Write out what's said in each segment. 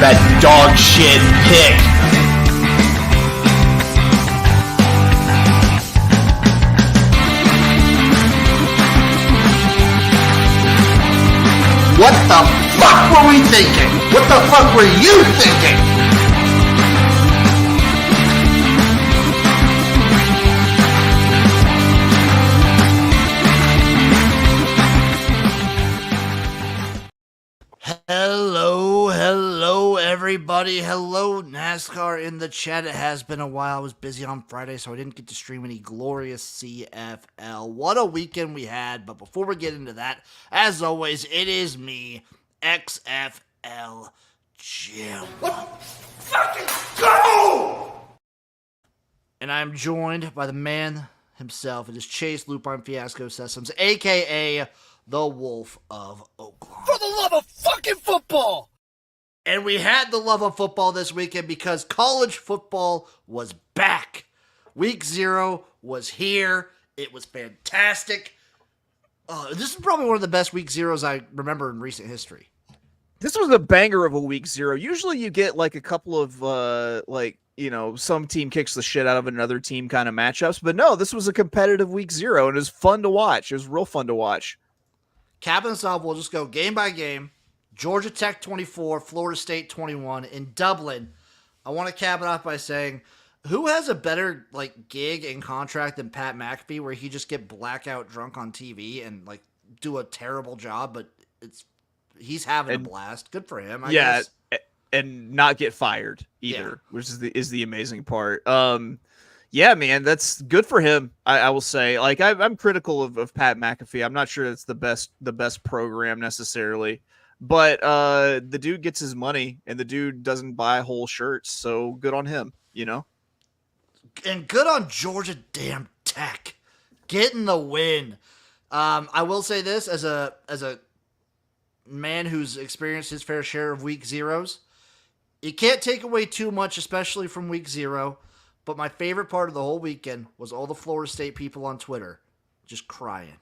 that dog shit pick. What the fuck were we thinking? What the fuck were you thinking? Hello, everybody. Hello, NASCAR in the chat. It has been a while. I was busy on Friday, so I didn't get to stream any glorious CFL. What a weekend we had. But before we get into that, as always, it is me, XFL Jim. Let's fucking go! And I'm joined by the man himself. It is Chase Lupine Fiasco Sessoms, a.k.a. the Wolf of Oklahoma. For the love of fucking football! And we had the love of football this weekend because college football was back. Week 0 was here. It was fantastic. This is probably one of the best week 0s I remember in recent history. This was a banger of a week 0. Usually you get like a couple of some team kicks the shit out of another team kind of matchups. But no, this was a competitive week 0 and it was fun to watch. It was real fun to watch. Capping us off, we'll just go game by game. Georgia Tech 24, Florida State 21 in Dublin. I want to cap it off by saying, who has a better gig and contract than Pat McAfee, where he just get blackout drunk on TV and do a terrible job, but he's having a blast. Good for him. I guess. And not get fired either, which is the amazing part. Yeah, man, that's good for him. I will say, I'm critical of Pat McAfee. I'm not sure that's the best program necessarily. But the dude gets his money, and the dude doesn't buy whole shirts, so good on him, And good on Georgia damn Tech getting the win. I will say this as a man who's experienced his fair share of week 0s. You can't take away too much, especially from week 0. But my favorite part of the whole weekend was all the Florida State people on Twitter just crying,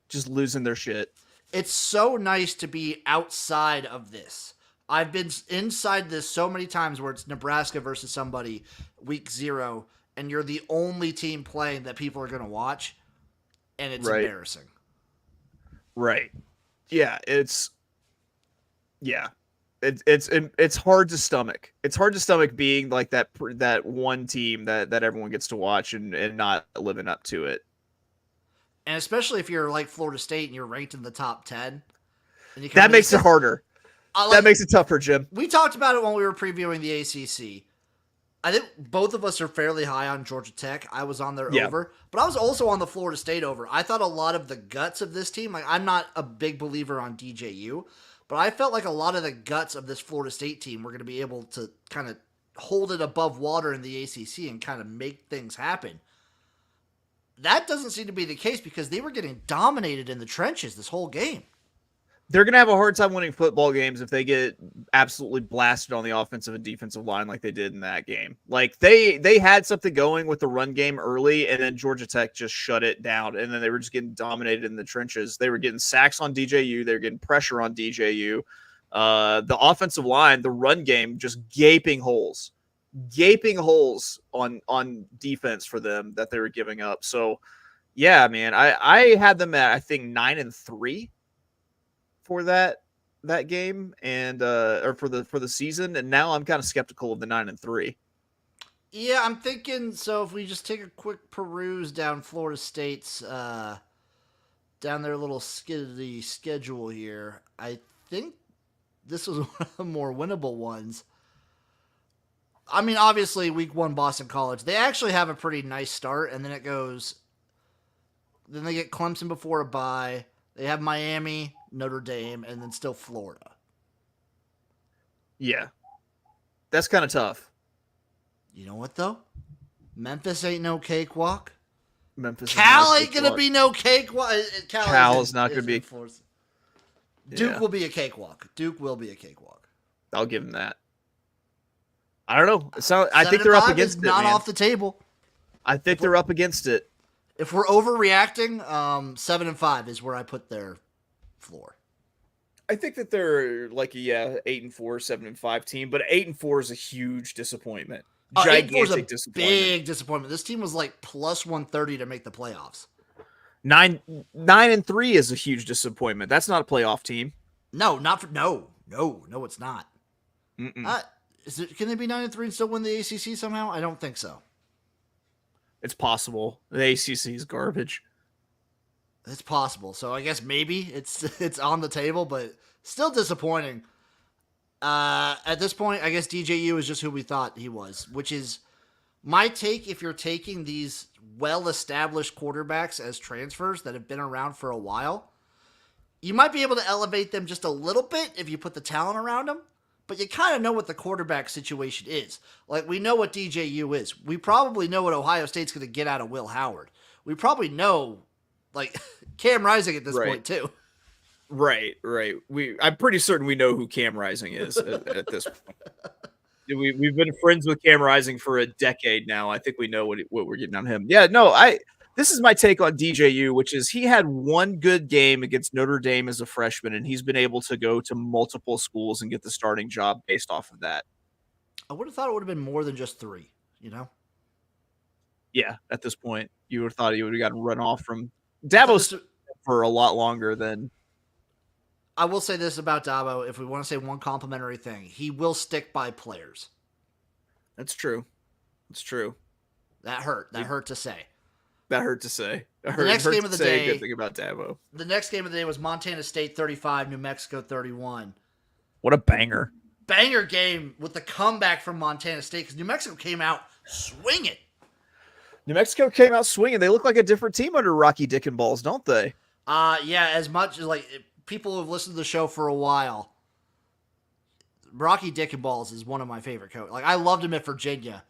just losing their shit. It's so nice to be outside of this. I've been inside this so many times where it's Nebraska versus somebody week 0, and you're the only team playing that people are going to watch, and it's embarrassing. Right. Yeah, it's hard to stomach. It's hard to stomach being like that one team that everyone gets to watch and not living up to it. And especially if you're like Florida State and you're ranked in the top 10. And that makes it harder. That makes it tougher, Jim. We talked about it when we were previewing the ACC. I think both of us are fairly high on Georgia Tech. I was on their over. But I was also on the Florida State over. I thought a lot of the guts of this team, I'm not a big believer on DJU, but I felt like a lot of the guts of this Florida State team were going to be able to kind of hold it above water in the ACC and kind of make things happen. That doesn't seem to be the case because they were getting dominated in the trenches this whole game. They're going to have a hard time winning football games if they get absolutely blasted on the offensive and defensive line like they did in that game. They had something going with the run game early, and then Georgia Tech just shut it down, and then they were just getting dominated in the trenches. They were getting sacks on DJU. They were getting pressure on DJU. The offensive line, the run game, just gaping holes on defense for them that they were giving up. So yeah, man, I had them at, I think 9-3 for that game and or for the season. And now I'm kind of skeptical of the 9-3. Yeah. I'm thinking, so if we just take a quick peruse down Florida State's, down their little skiddy schedule here, I think this was one of the more winnable ones. I mean, obviously, week 1, Boston College. They actually have a pretty nice start, and then it goes... Then they get Clemson before a bye. They have Miami, Notre Dame, and then still Florida. Yeah. That's kind of tough. You know what, though? Memphis ain't no cakewalk. Cal ain't going to be no cakewalk. Cal is not going to be... Duke will be a cakewalk. Duke will be a cakewalk. I'll give them that. I don't know. I think they're up against it. Not off the table. I think they're up against it. If we're overreacting, 7-5 is where I put their floor. I think that they're like 8-4, 7-5 team, but 8-4 is a huge disappointment. 8-4 is a disappointment. big disappointment. This team was like plus 130 to make the playoffs. 9-3 is a huge disappointment. That's not a playoff team. No, it's not. Can they be 9-3 and still win the ACC somehow? I don't think so. It's possible. The ACC is garbage. It's possible. So I guess maybe it's on the table, but still disappointing. At this point, I guess DJU is just who we thought he was, which is my take. If you're taking these well-established quarterbacks as transfers that have been around for a while, you might be able to elevate them just a little bit if you put the talent around them, but you kind of know what the quarterback situation is. Like, we know what DJU is. We probably know what Ohio State's going to get out of Will Howard. We probably know, like, Cam Rising at this point, too. Right. I'm pretty certain we know who Cam Rising is at this point. We've been friends with Cam Rising for a decade now. I think we know what we're getting on him. Yeah, no, this is my take on DJU, which is he had one good game against Notre Dame as a freshman, and he's been able to go to multiple schools and get the starting job based off of that. I would have thought it would have been more than just 3, you know? Yeah, at this point, you would have thought he would have gotten run off from Davos for a lot longer than. I will say this about Dabo, if we want to say one complimentary thing, he will stick by players. That's true. That hurt. That hurt to say. The next game of the day. Good thing about Dabo. The next game of the day was Montana State 35, New Mexico 31. What a banger! Banger game with the comeback from Montana State because New Mexico came out swinging. They look like a different team under Rocky Dickenballs, don't they? Yeah. As much as like people who have listened to the show for a while, Rocky Dickenballs is one of my favorite coaches. Like, I loved him at Virginia.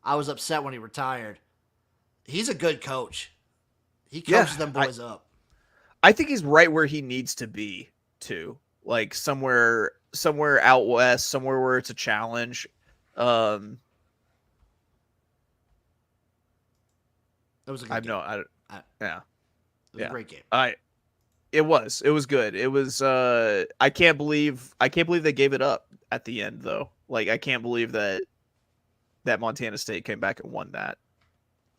I was upset when he retired. He's a good coach. He coaches them boys up. I think he's right where he needs to be too. Like somewhere out west, somewhere where it's a challenge. It was a good game. It was a great game. It was good. It was I can't believe they gave it up at the end though. Like, I can't believe that Montana State came back and won that.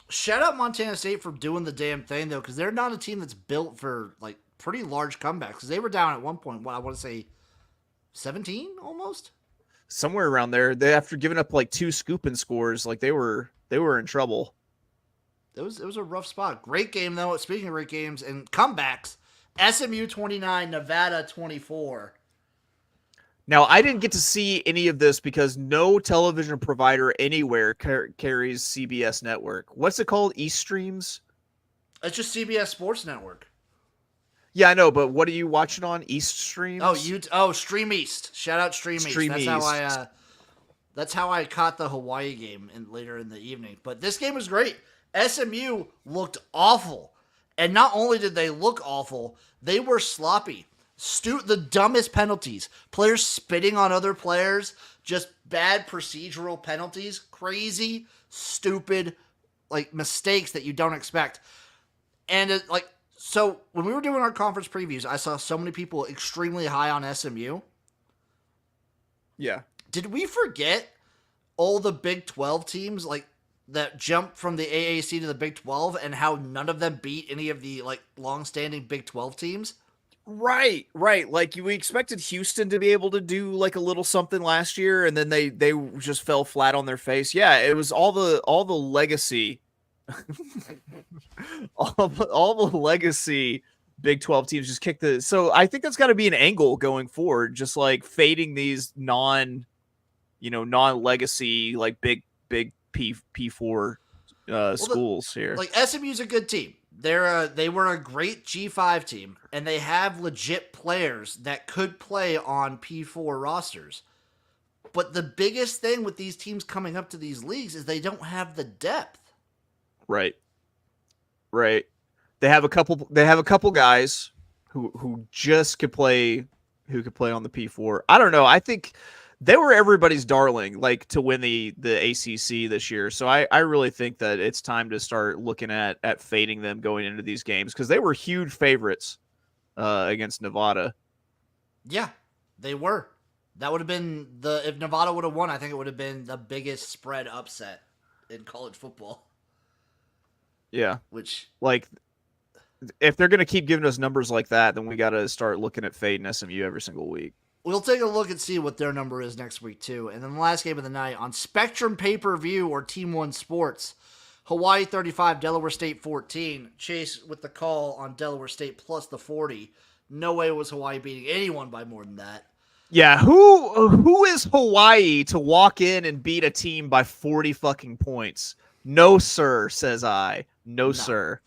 Shout out Montana State for doing the damn thing though, because they're not a team that's built for like pretty large comebacks. Because they were down at one point, I want to say 17 almost. Somewhere around there. They, after giving up like 2 scooping scores, like they were in trouble. It was a rough spot. Great game though. Speaking of great games and comebacks, SMU 29, Nevada 24. Now, I didn't get to see any of this because no television provider anywhere carries CBS Network. What's it called? East Streams? It's just CBS Sports Network. Yeah, I know, but what are you watching on? East Streams? Stream East. Shout out Stream East. That's how I caught the Hawaii game later in the evening. But this game was great. SMU looked awful. And not only did they look awful, they were sloppy. The dumbest penalties. Players spitting on other players. Just bad procedural penalties. Crazy, stupid, like, mistakes that you don't expect. And, so when we were doing our conference previews, I saw so many people extremely high on SMU. Yeah. Did we forget all the Big 12 teams, like, that jumped from the AAC to the Big 12 and how none of them beat any of the, like, long-standing Big 12 teams? Right. Like, we expected Houston to be able to do like a little something last year, and then they just fell flat on their face. Yeah, it was all the legacy, all the legacy Big 12 teams just kicked the. So I think that's got to be an angle going forward, just like fading these non-legacy like big P4 schools here. Like, SMU's a good team. They were a great G5 team, and they have legit players that could play on P4 rosters. But the biggest thing with these teams coming up to these leagues is they don't have the depth. Right. They have a couple guys who just could play on the P4. I don't know. I think they were everybody's darling, like, to win the ACC this year. So I really think that it's time to start looking at fading them going into these games because they were huge favorites against Nevada. Yeah, they were. That would have been if Nevada would have won, I think it would have been the biggest spread upset in college football. Yeah. Which, Like, if they're going to keep giving us numbers like that, then we got to start looking at Fade and SMU every single week. we'll take a look and see what their number is next week, too. And then the last game of the night on Spectrum pay-per-view or Team One Sports, Hawaii 35, Delaware State 14. Chase with the call on Delaware State plus the 40. No way was Hawaii beating anyone by more than that. Yeah, who is Hawaii to walk in and beat a team by 40 fucking points? No, sir, says I. No, sir.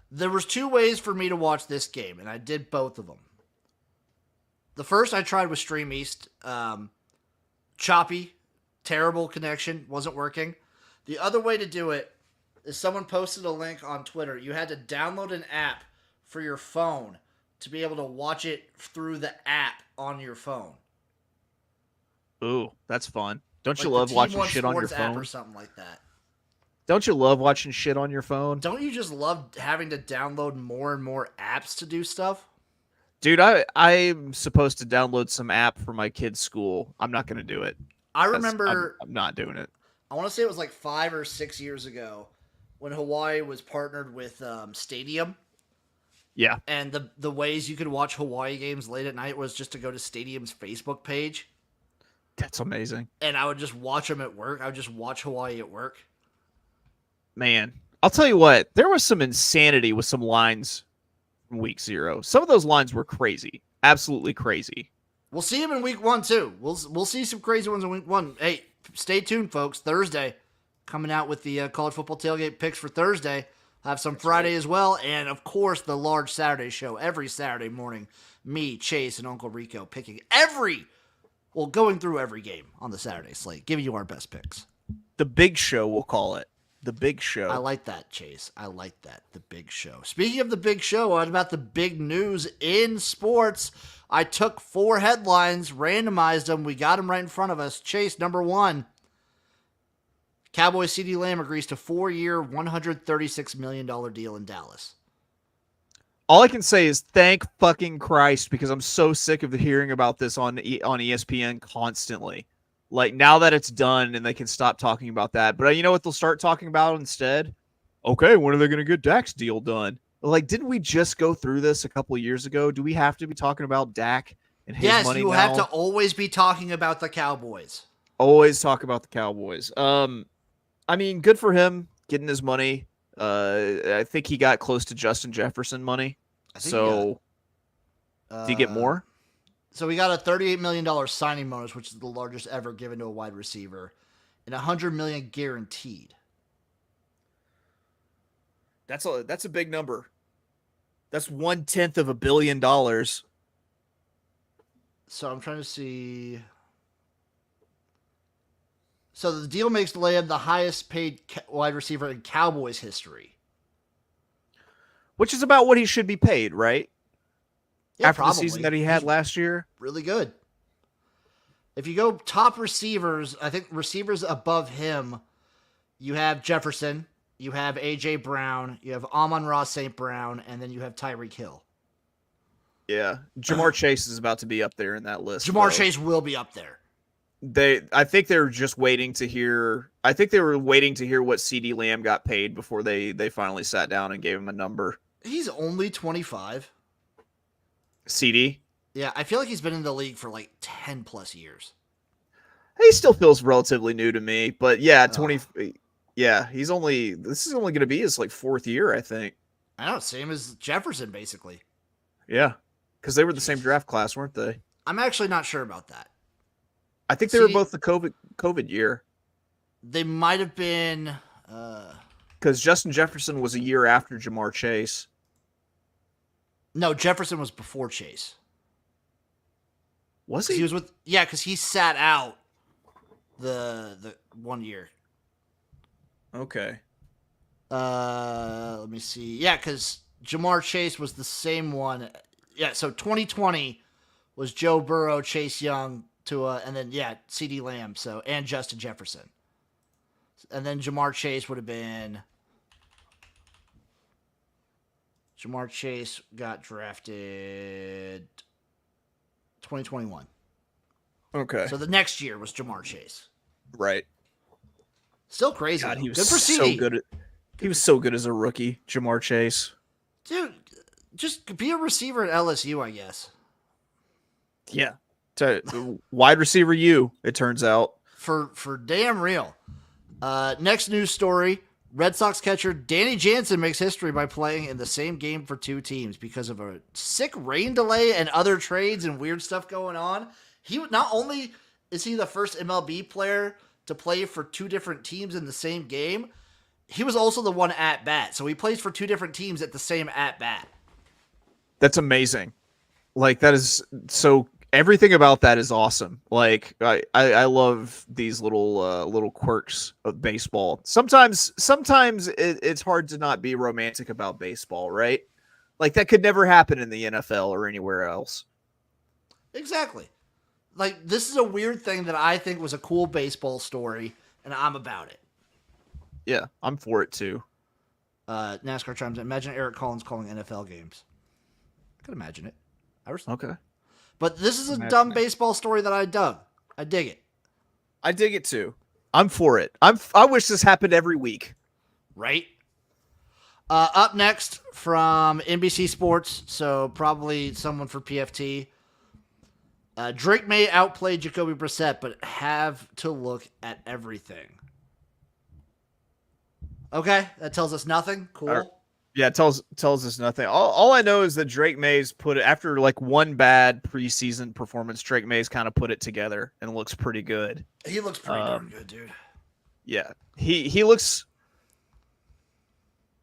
There was two ways for me to watch this game, and I did both of them. The first I tried with Stream East. Choppy, terrible connection, wasn't working. The other way to do it is someone posted a link on Twitter. You had to download an app for your phone to be able to watch it through the app on your phone. Ooh, that's fun. Don't Like you love watching shit on your Sports app phone? or something like that. Don't you love watching shit on your phone? Don't you just love having to download more and more apps to do stuff? Dude, I'm supposed to download some app for my kid's school. I'm not going to do it. I remember... I'm not doing it. I want to say it was like 5 or 6 years ago when Hawaii was partnered with Stadium. Yeah. And the ways you could watch Hawaii games late at night was just to go to Stadium's Facebook page. That's amazing. And I would just watch them at work. I would just watch Hawaii at work. Man, I'll tell you what. There was some insanity with some lines from week 0. Some of those lines were crazy. Absolutely crazy. We'll see them in week 1, too. We'll see some crazy ones in week 1. Hey, stay tuned, folks. Thursday, coming out with the college football tailgate picks for Thursday. Have some Friday as well. And, of course, the large Saturday show every Saturday morning. Me, Chase, and Uncle Rico picking going through every game on the Saturday slate, giving you our best picks. The big show, we'll call it. The big show. I like that, Chase. I like that. The big show. Speaking of the big show, what about the big news in sports? I took 4 headlines, randomized them. We got them right in front of us. Chase, number 1. Cowboys CeeDee Lamb agrees to 4-year, $136 million deal in Dallas. All I can say is thank fucking Christ, because I'm so sick of hearing about this on ESPN constantly. Like, now that it's done and they can stop talking about that. But you know what they'll start talking about instead? Okay, when are they going to get Dak's deal done? Like, didn't we just go through this a couple of years ago? Do we have to be talking about Dak and his money now? Yes, you have to always be talking about the Cowboys. Always talk about the Cowboys. I mean, good for him getting his money. I think he got close to Justin Jefferson money. Did he get more? So we got a $38 million signing bonus, which is the largest ever given to a wide receiver, and $100 million guaranteed. That's a big number. That's 1/10 of $1 billion. So I'm trying to see. So the deal makes Lamb the highest paid wide receiver in Cowboys history. Which is about what he should be paid, right? Yeah, after probably. the season that he had last year. Really good. If you go top receivers, I think receivers above him, you have Jefferson, you have A.J. Brown, you have Amon-Ra St. Brown, and then you have Tyreek Hill. Yeah. Jamar Chase is about to be up there in that list. Jamar Chase will be up there. I think they were just waiting to hear. I think they were waiting to hear what CeeDee Lamb got paid before they finally sat down and gave him a number. He's only 25. CeeDee? Yeah, I feel like he's been in the league for like 10 plus years. He still feels relatively new to me, but yeah, 20. Yeah, this is only going to be his like 4th year, I think. I know, same as Jefferson, basically. Yeah, because they were the same draft class, weren't they? I'm actually not sure about that. I think they were both the COVID year. They might have been. Because Justin Jefferson was a year after Jamar Chase. No, Jefferson was before Chase. Was he? He was with because he sat out the 1 year. Okay. Let me see. Yeah, because Jamar Chase was the same one. Yeah, so 2020 was Joe Burrow, Chase Young, and then CeeDee Lamb, and Justin Jefferson. And then Jamar Chase would have been. Jamar Chase got drafted 2021. Okay. So the next year was Jamar Chase. Right. Still crazy. God, he was good for so CD. good. He was so good as a rookie, Jamar Chase. Dude, just be a receiver at LSU, I guess. Yeah. Wide receiver it turns out. For damn real. Next news story. Red Sox catcher Danny Jansen makes history by playing in the same game for two teams because of a sick rain delay and other trades and weird stuff going on. He not only is he the first MLB player to play for two different teams in the same game, he was also the one at bat. So he plays for two different teams at the same at bat. That's amazing. Like, that is so. Everything about that is awesome. Like, I love these little quirks of baseball. Sometimes it's hard to not be romantic about baseball, right? Like, that could never happen in the NFL or anywhere else. Exactly. Like, this is a weird thing that I think was a cool baseball story, and I'm about it. Yeah, I'm for it too. NASCAR chimes in. Imagine Eric Collins calling NFL games. I could imagine it. Okay. But this is a dumb baseball story that I dug. I dig it. I dig it too. I'm for it. I wish this happened every week. Right? Up next from NBC Sports, so probably someone for PFT. Drake may outplay Jacoby Brissett, but have to look at everything. Okay, that tells us nothing. Cool. Yeah, it tells us nothing. All I know is that Drake Mays put it after like one bad preseason performance. Drake Mays kind of put it together and looks pretty good. He looks pretty darn good, dude. Yeah, he looks.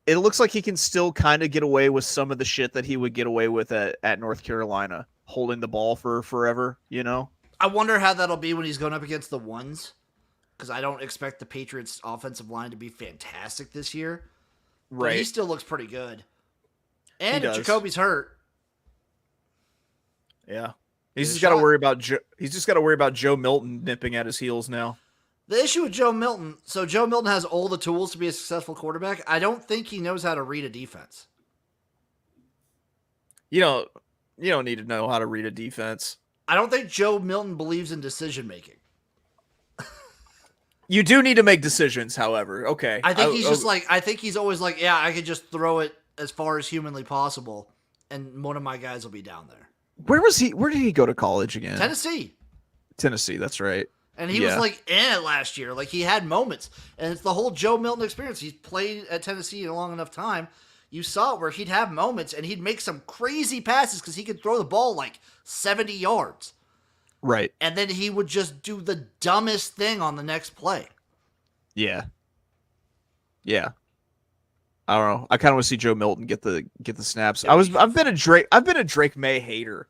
It looks like he can still kind of get away with some of the shit that he would get away with at North Carolina, holding the ball for forever. You know. I wonder how that'll be when he's going up against the ones, because I don't expect the Patriots' offensive line to be fantastic this year. Right. But he still looks pretty good. And if Jacoby's hurt. Yeah. He's just got to worry about Joe Milton nipping at his heels now. The issue with Joe Milton, so Joe Milton has all the tools to be a successful quarterback. I don't think he knows how to read a defense. You don't need to know how to read a defense. I don't think Joe Milton believes in decision making. You do need to make decisions, however. Okay. I think I think he's always like, yeah, I could just throw it as far as humanly possible, and one of my guys will be down there. Where did he go to college again? Tennessee, that's right. And he was like in it last year. Like, he had moments. And it's the whole Joe Milton experience. He's played at Tennessee a long enough time. You saw it where he'd have moments and he'd make some crazy passes because he could throw the ball like 70 yards. Right. And then he would just do the dumbest thing on the next play. Yeah. Yeah. I don't know. I kind of want to see Joe Milton get the snaps. I've been a Drake May hater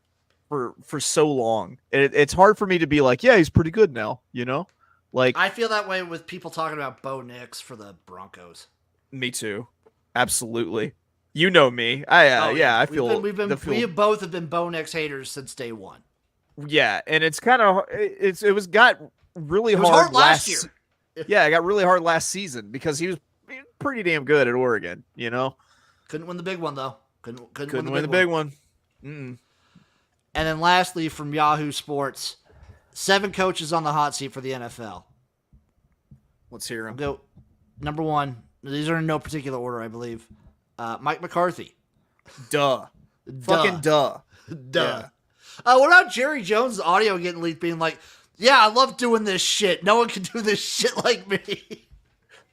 for so long. It's hard for me to be like, yeah, he's pretty good now, you know? Like, I feel that way with people talking about Bo Nix for the Broncos. Me too. Absolutely. You know me. I feel we have both have been Bo Nix haters since day one. Yeah, and it's kind of it got really hard last year. Yeah, it got really hard last season because he was pretty damn good at Oregon, you know. Couldn't win the big one though. Couldn't win the big one. And then lastly from Yahoo Sports, 7 coaches on the hot seat for the NFL. Let's hear them. Go number 1. These are in no particular order, I believe. Mike McCarthy. Duh. Fucking duh. Yeah. What about Jerry Jones' audio getting leaked being like, yeah, I love doing this shit. No one can do this shit like me.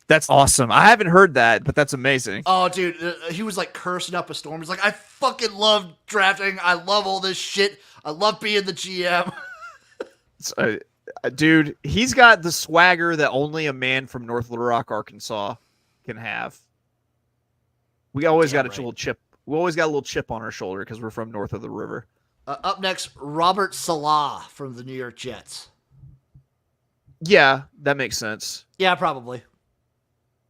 That's awesome. I haven't heard that, but that's amazing. Oh, dude. He was like cursing up a storm. He's like, I fucking love drafting. I love all this shit. I love being the GM. Dude, he's got the swagger that only a man from North Little Rock, Arkansas can have. We always got a little chip. We always got a little chip on our shoulder because we're from north of the river. Up next, Robert Salah from the New York Jets. Yeah, that makes sense. Yeah, probably.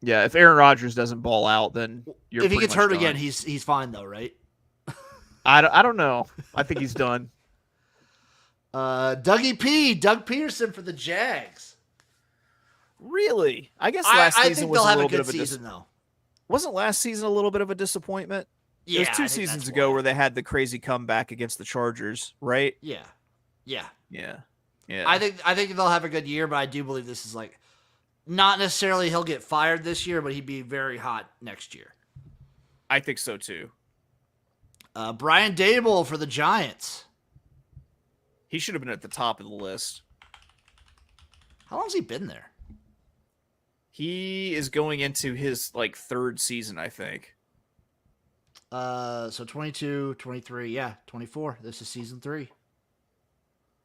Yeah, if Aaron Rodgers doesn't ball out, then you're if he gets hurt done. again, he's fine though, right? I don't know. I think he's done. Doug Peterson for the Jags. Really? I guess last season was a little bit of a season though. Wasn't last season a little bit of a disappointment? Yeah, it was 2 seasons ago where they had the crazy comeback against the Chargers, right? Yeah. Yeah. Yeah. Yeah. I think they'll have a good year, but I do believe this is like not necessarily he'll get fired this year, but he'd be very hot next year. I think so too. Brian Daboll for the Giants. He should have been at the top of the list. How long has he been there? He is going into his like third season, I think. So 22, 23, yeah, 24. This is season 3.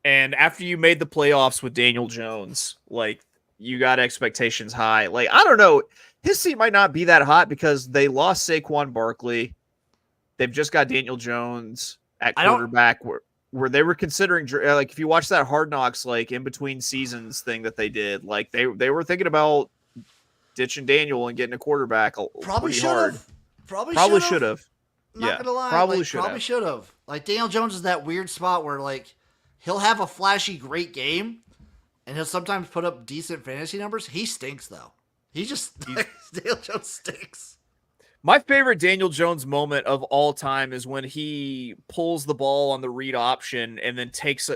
And after you made the playoffs with Daniel Jones, like you got expectations high. Like, I don't know. His seat might not be that hot because they lost Saquon Barkley. They've just got Daniel Jones at quarterback where they were considering, like, if you watch that Hard Knocks, like in between seasons thing that they did, like they were thinking about ditching Daniel and getting a quarterback. Probably should have. Probably should have. Not gonna lie. Probably like, should have. Like Daniel Jones is that weird spot where like he'll have a flashy great game and he'll sometimes put up decent fantasy numbers. He stinks though. Daniel Jones stinks. My favorite Daniel Jones moment of all time is when he pulls the ball on the read option and then takes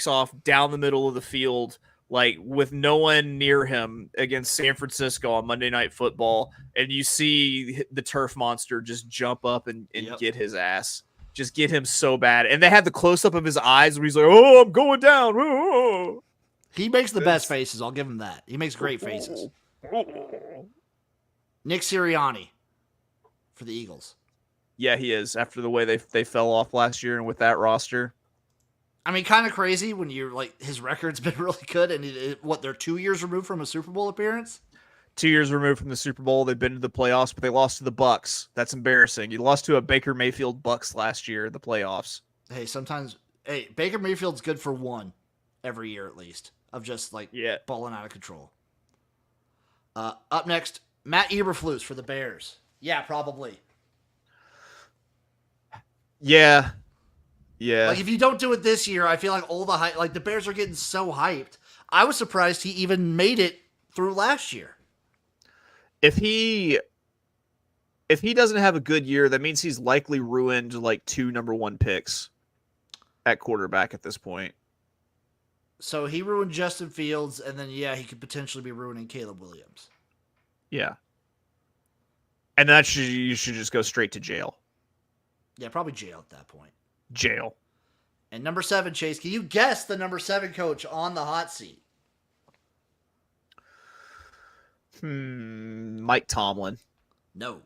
off down the middle of the field, like with no one near him against San Francisco on Monday Night Football. And you see the turf monster just jump up and get his ass. Just get him so bad. And they had the close-up of his eyes where he's like, oh, I'm going down. Oh. He makes the best faces. I'll give him that. He makes great faces. Nick Sirianni for the Eagles. Yeah, he is. After the way they fell off last year and with that roster. I mean, kind of crazy when you're like, his record's been really good. And they're 2 years removed from a Super Bowl appearance? 2 years removed from the Super Bowl. They've been to the playoffs, but they lost to the Bucks. That's embarrassing. You lost to a Baker Mayfield Bucks last year in the playoffs. Hey, Baker Mayfield's good for one every year at least of just like balling out of control. Up next, Matt Eberflus for the Bears. Yeah, probably. Yeah. Yeah. Like if you don't do it this year, I feel like all the hype, like the Bears are getting so hyped. I was surprised he even made it through last year. If he doesn't have a good year, that means he's likely ruined like 2 number 1 picks at quarterback at this point. So he ruined Justin Fields, and then he could potentially be ruining Caleb Williams. Yeah. And you should just go straight to jail. Yeah, probably jail at that point. Jail. And number 7, Chase, can you guess the number 7 coach on the hot seat? Mike Tomlin. No.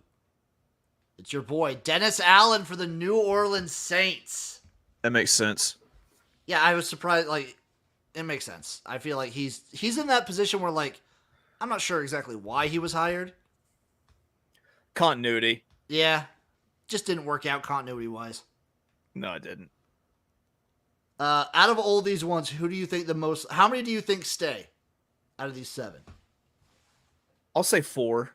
It's your boy, Dennis Allen for the New Orleans Saints. That makes sense. Yeah, I was surprised. Like, it makes sense. I feel like he's in that position where, like, I'm not sure exactly why he was hired. Continuity. Yeah. Just didn't work out continuity-wise. No, it didn't. Out of all these ones, who do you think the most... How many do you think stay out of these 7? I'll say 4.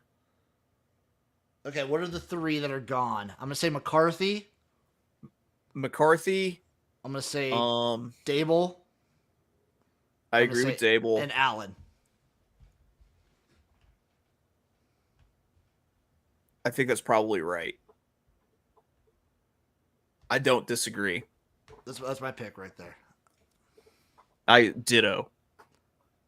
Okay, what are the 3 that are gone? I'm going to say McCarthy. I'm going to say Dable. I agree with Dable. And Allen. I think that's probably right. I don't disagree. That's my pick right there. I ditto.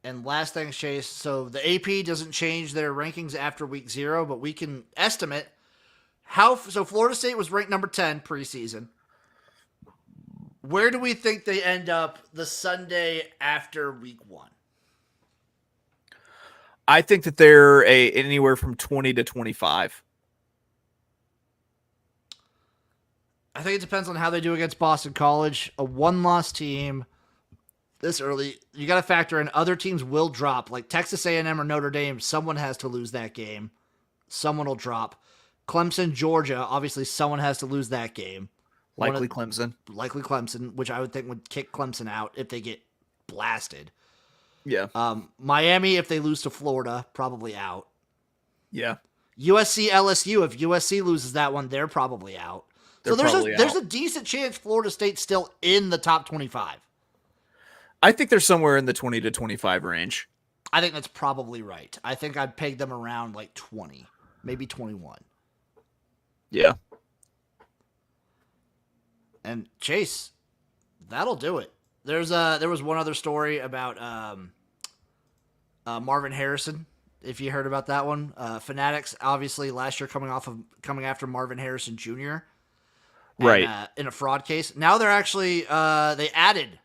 And last thing, Chase, so the AP doesn't change their rankings after week 0, but we can estimate so Florida State was ranked number 10 preseason. Where do we think they end up the Sunday after week 1? I think that they're anywhere from 20 to 25. I think it depends on how they do against Boston College. A 1-loss team this early, you got to factor in other teams will drop. Like Texas A&M or Notre Dame, someone has to lose that game. Someone will drop. Clemson, Georgia, obviously someone has to lose that game. Likely Clemson, which I would think would kick Clemson out if they get blasted. Yeah. Miami, if they lose to Florida, probably out. Yeah. USC, LSU, if USC loses that one, they're probably out. So there's a decent chance Florida State's still in the top 25. I think they're somewhere in the 20 to 25 range. I think that's probably right. I think I'd peg them around like 20, maybe 21. Yeah. And Chase, that'll do it. There was one other story about Marvin Harrison. If you heard about that one, Fanatics obviously last year coming after Marvin Harrison Jr. Right. In a fraud case. Now they're actually they added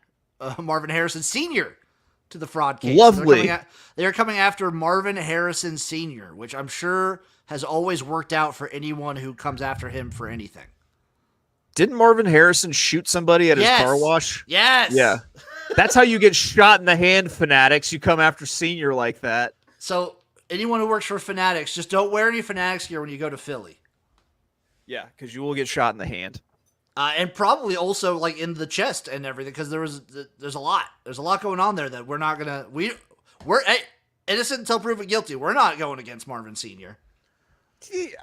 Marvin Harrison Sr. to the fraud case. Lovely. So they're coming after Marvin Harrison Sr., which I'm sure has always worked out for anyone who comes after him for anything. Didn't Marvin Harrison shoot somebody at his Yes. car wash? Yes. Yeah. That's how you get shot in the hand, Fanatics. You come after Senior like that. So anyone who works for Fanatics, just don't wear any Fanatics gear when you go to Philly. Yeah, because you will get shot in the hand. And probably also like in the chest and everything, because there's a lot. There's a lot going on there that we're not gonna we're innocent until proven guilty. We're not going against Marvin Sr. It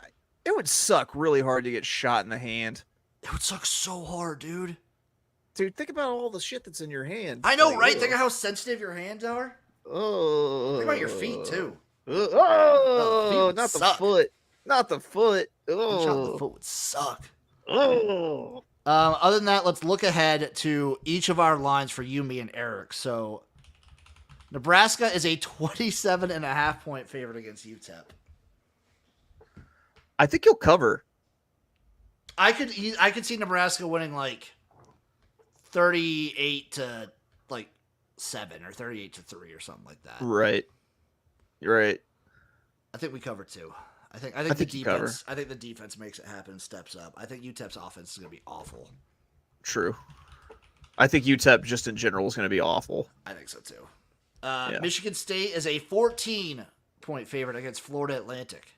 would suck really hard to get shot in the hand. It would suck so hard, dude. Dude, think about all the shit that's in your hand. I know, right? Think of how sensitive your hands are. Oh. Think about your feet too. Oh, feet not suck. the foot. Not the foot. Shot in the Oh. foot would suck. Oh. Other than that, let's look ahead to each of our lines for you, me, and Eric. So, Nebraska is a 27.5-point favorite against UTEP. I think you'll cover. I could see Nebraska winning like 38 to like 7 or 38 to 3 or something like that. Right. You're right. I think we cover too. I think think you cover. the defense makes it happen and steps up. I think UTEP's offense is going to be awful. True. I think UTEP just in general is going to be awful. I think so too. Yeah. Michigan State is a 14-point favorite against Florida Atlantic.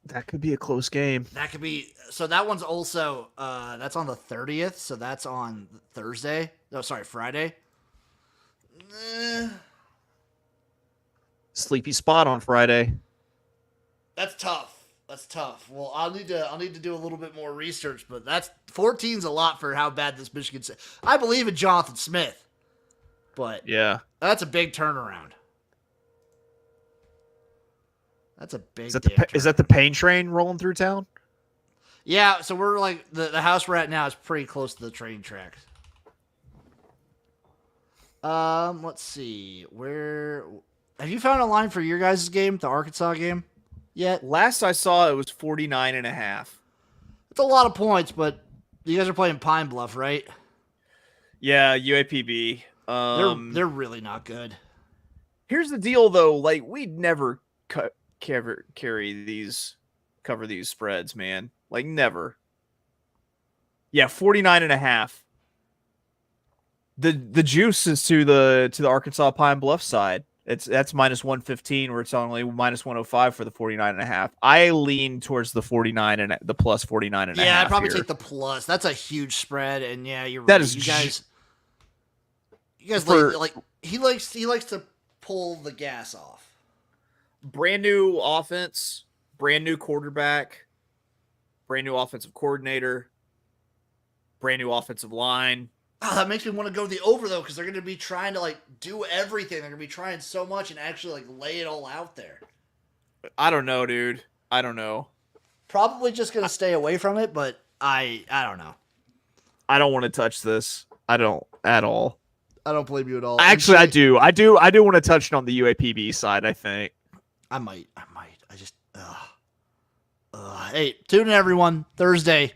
That could be a close game. That could be. So that one's also that's on the 30th. So that's on Thursday. No, sorry, Friday. Sleepy spot on Friday. That's tough. That's tough. Well, I'll need to do a little bit more research, but that's 14's a lot for how bad this Michigan State. I believe in Jonathan Smith, but Yeah. that's a big turnaround. That's a big. Is that the pain train rolling through town? Yeah. So we're like the house we're at now is pretty close to the train tracks. Let's see. Where have you found a line for your guys' game, the Arkansas game, yet? Last I saw it was 49.5. It's a lot of points, but you guys are playing Pine Bluff, right? Yeah, UAPB. They're really not good. Here's the deal, though. Like, we'd never cover these spreads, man. Like, never. Yeah, 49.5. The juice is to the Arkansas Pine Bluff side. That's minus 115, where it's only minus 105 for the 49.5. I lean towards the 49 and the plus 49.5. Yeah, I'd probably here. take the plus. That's a huge spread, and yeah, you're That right. is You guys for- like he likes to pull the gas off. Brand new offense, brand new quarterback, brand new offensive coordinator, brand new offensive line. Oh, that makes me want to go the over though, because they're going to be trying to like do everything. They're going to be trying so much and actually like lay it all out there. I don't know, dude. I don't know. Probably just going to stay away from it, but I don't know. I don't want to touch this. I don't at all. I don't blame you at all. Actually, I do. I do want to touch it on the UAPB side, I think. I might. I just. Hey, tune in everyone. Thursday,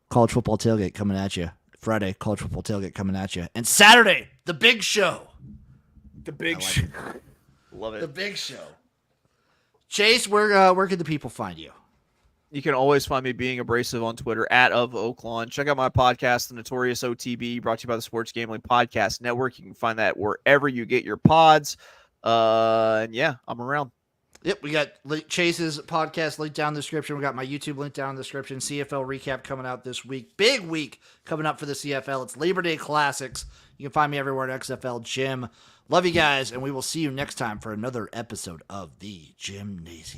college football tailgate coming at you. Friday, college football tailgate coming at you. And Saturday, the big show. The big show. Love it. The big show. Chase, where can the people find you? You can always find me being abrasive on Twitter at of Oaklawn. Check out my podcast, The Notorious OTB, brought to you by the Sports Gambling Podcast Network. You can find that wherever you get your pods. And yeah, I'm around. Yep, we got Chase's podcast linked down in the description. We got my YouTube link down in the description. CFL recap coming out this week. Big week coming up for the CFL. It's Labor Day Classics. You can find me everywhere at XFL Jim. Love you guys, and we will see you next time for another episode of the Jimnasium.